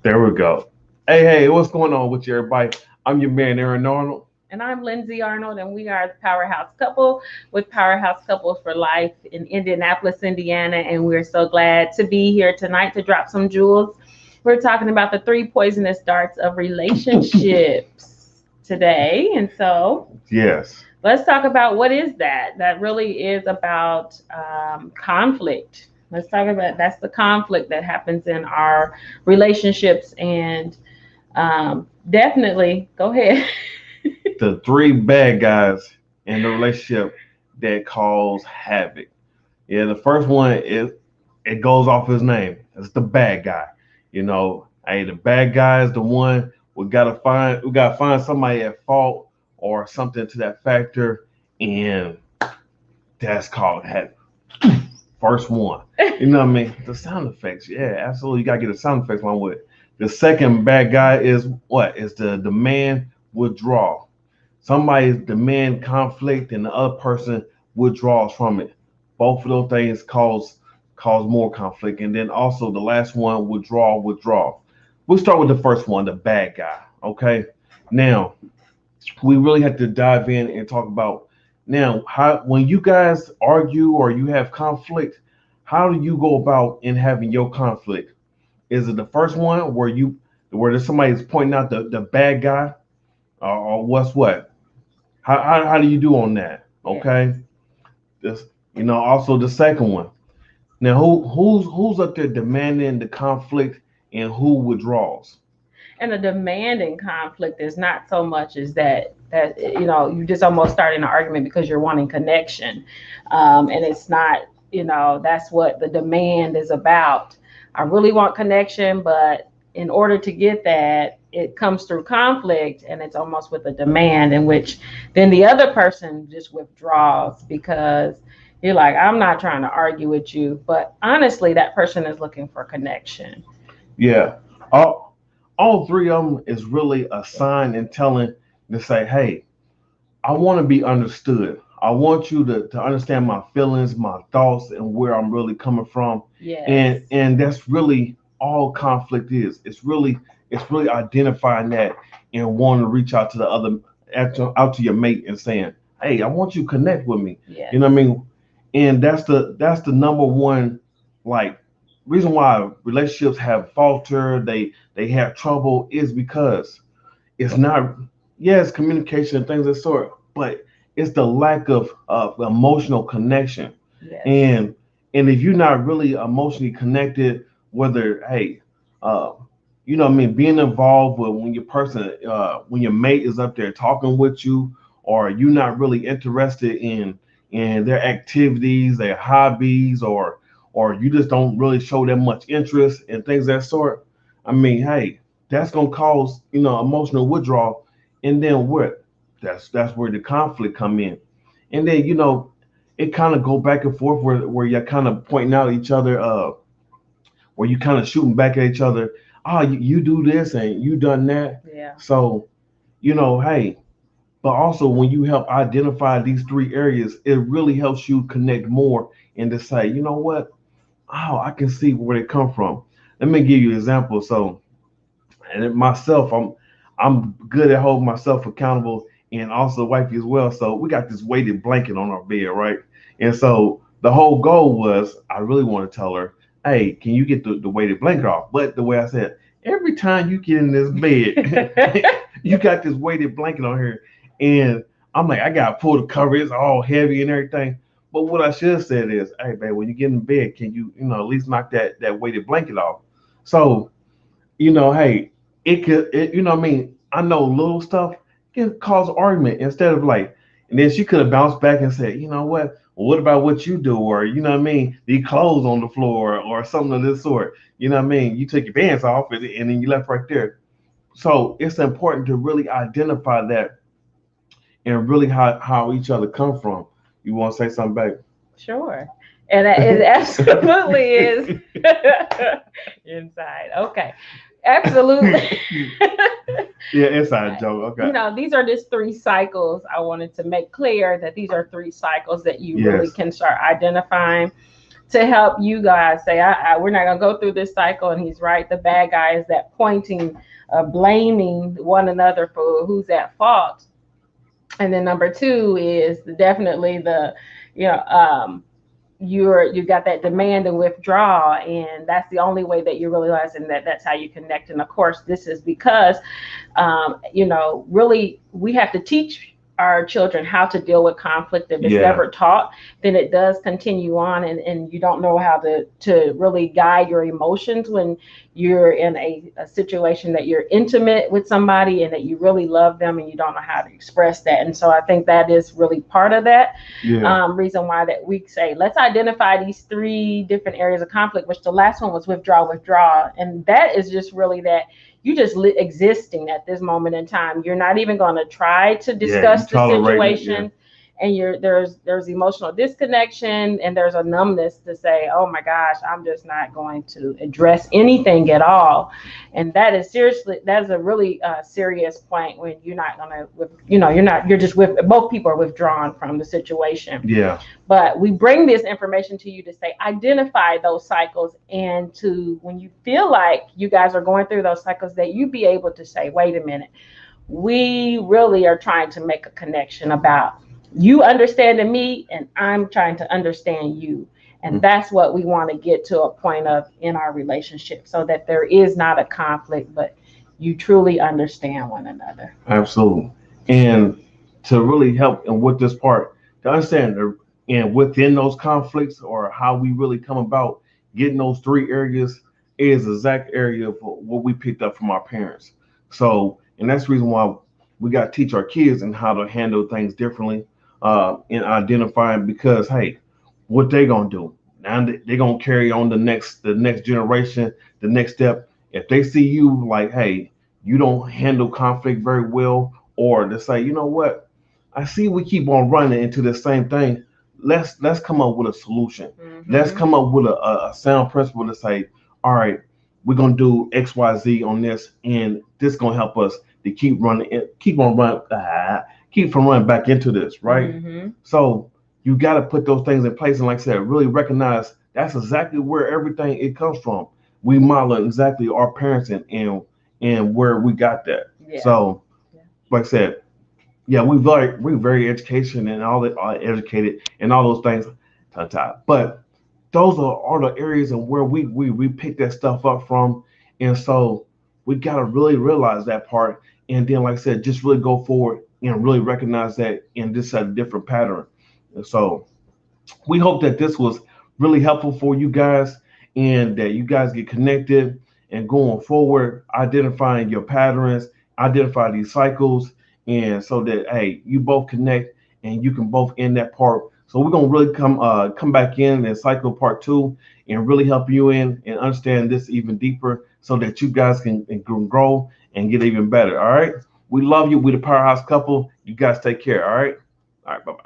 There we go. Hey, what's going on with you, everybody? I'm your man, Aaron Arnold. And I'm Lindsay Arnold, and we are the Powerhouse Couple with Powerhouse Couples for Life in Indianapolis, Indiana. And we're so glad to be here tonight to drop some jewels. We're talking about the three poisonous darts of relationships today. And so Yes. let's talk about what is that. That really is about conflict. Let's talk about that's the conflict that happens in our relationships. And definitely, go ahead. The three bad guys in the relationship that cause havoc. Yeah, the first one is it goes off his name. It's the bad guy. Hey, the bad guy is the one we gotta find somebody at fault or something to that factor, and that's called havoc. First one. You know what I mean? The sound effects. Yeah, absolutely. You gotta get the sound effects along with it. The second bad guy is what? Is the demand withdrawal. Somebody demand conflict and the other person withdraws from it. Both of those things cause more conflict. And then also the last one, withdraw. We'll start with the first one, the bad guy. Okay. Now we really have to dive in and talk about now how when you guys argue or you have conflict, how do you go about in having your conflict? Is it the first one where there's somebody's pointing out the bad guy, or what's what? How do you do on that? Yeah. Okay. This also the second one. Now who's up there demanding the conflict and who withdraws? And the demanding conflict is not so much as that you just almost starting an argument because you're wanting connection, and it's not that's what the demand is about. I really want connection, but in order to get that, it comes through conflict, and it's almost with a demand in which then the other person just withdraws because you're like, I'm not trying to argue with you, but honestly that person is looking for connection. Yeah. All three of them is really a sign and telling to say, hey, I want to be understood. I want you to understand my feelings, my thoughts, and where I'm really coming from. Yes. And that's really all conflict is. It's really identifying that and wanting to reach out to the other out to your mate and saying, hey, I want you to connect with me. Yes. You know what I mean? And that's the number one like reason why relationships have faltered, they have trouble is because it's not, yes, communication and things of that sort, but it's the lack of emotional connection. Yes. And if you're not really emotionally connected, whether hey, uh, what I mean, being involved with when your mate is up there talking with you, or you're not really interested in their activities, their hobbies, or you just don't really show them much interest and things of that sort. I mean, hey, that's gonna cause emotional withdrawal, and then what? That's where the conflict come in, and then it kind of go back and forth where you're kind of pointing out each other, where you kind of shooting back at each other. Oh, you do this and you done that. Yeah. So hey, but also when you help identify these three areas, it really helps you connect more and to say, you know what? Oh, I can see where they come from. Let me give you an example. So, and myself, I'm good at holding myself accountable, and also wifey as well. So we got this weighted blanket on our bed, right? And so the whole goal was, I really want to tell her, hey, can you get the weighted blanket off? But the way I said, every time you get in this bed, you got this weighted blanket on here, and I'm like, I gotta pull the cover. It's all heavy and everything. But what I should have said is, hey, babe, when you get in bed, can you, at least knock that weighted blanket off? So hey, what I mean, I know little stuff can cause argument instead of like, and then she could have bounced back and said, you know what? Well, what about what you do? Or, you know what I mean? The clothes on the floor or something of this sort. You know what I mean? You took your pants off and then you left right there. So it's important to really identify that and really how each other come from. You want to say something, babe? Sure. And it absolutely is inside. Okay. Absolutely. Yeah, inside joke. Okay. These are just three cycles. I wanted to make clear that these are three cycles that you really Yes. can start identifying. to help you guys say, we're not going to go through this cycle. And he's right. The bad guy is that pointing, blaming one another for who's at fault. And then number two is definitely the, you know, you got that demand and withdraw, and that's the only way that you're realizing that that's how you connect. And of course, this is because, really we have to teach our children how to deal with conflict. If it's never taught, then it does continue on, and you don't know how to really guide your emotions when you're in a situation that you're intimate with somebody and that you really love them and you don't know how to express that. And so I think that is really part of that reason why that we say, let's identify these 3 different areas of conflict, which the last one was withdraw. And that is just really that you just existing at this moment in time. You're not even going to try to discuss the situation. And there's emotional disconnection, and there's a numbness to say, oh my gosh, I'm just not going to address anything at all. And that is a really serious point when you're not going to, you're just both people are withdrawn from the situation. Yeah. But we bring this information to you to say, identify those cycles, and to, when you feel like you guys are going through those cycles, that you be able to say, wait a minute, we really are trying to make a connection about you understanding me, and I'm trying to understand you. And that's what we want to get to a point of in our relationship, so that there is not a conflict, but you truly understand one another. Absolutely. And to really help and with this part, to understand and within those conflicts, or how we really come about getting those 3 areas, is the exact area of what we picked up from our parents. So, and that's the reason why we got to teach our kids and how to handle things differently. In identifying, because hey, what they gonna do now? They're gonna carry on the next generation, the next step. If they see you like, hey, you don't handle conflict very well, or to say, you know what, I see we keep on running into the same thing. Let's come up with a solution. Let's come up with a sound principle to say, all right, we're gonna do XYZ on this, and this gonna help us to keep from running back into this, right? So you got to put those things in place, and like I said, really recognize that's exactly where everything it comes from. We model exactly our parents and where we got that. So, like I said, we're very education and all that, educated and all those things, but those are the areas and where we pick that stuff up from, and so we got to really realize that part, and then like I said, just really go forward and really recognize that, and this is a different pattern. And so we hope that this was really helpful for you guys, and that you guys get connected and going forward, identifying your patterns, identify these cycles, and so that, hey, you both connect and you can both end that part. So we're gonna really come back in and cycle part 2 and really help you in and understand this even deeper, so that you guys can grow and get even better. All right. We love you. We're the Powerhouse Couple. You guys take care. All right. All right. Bye-bye.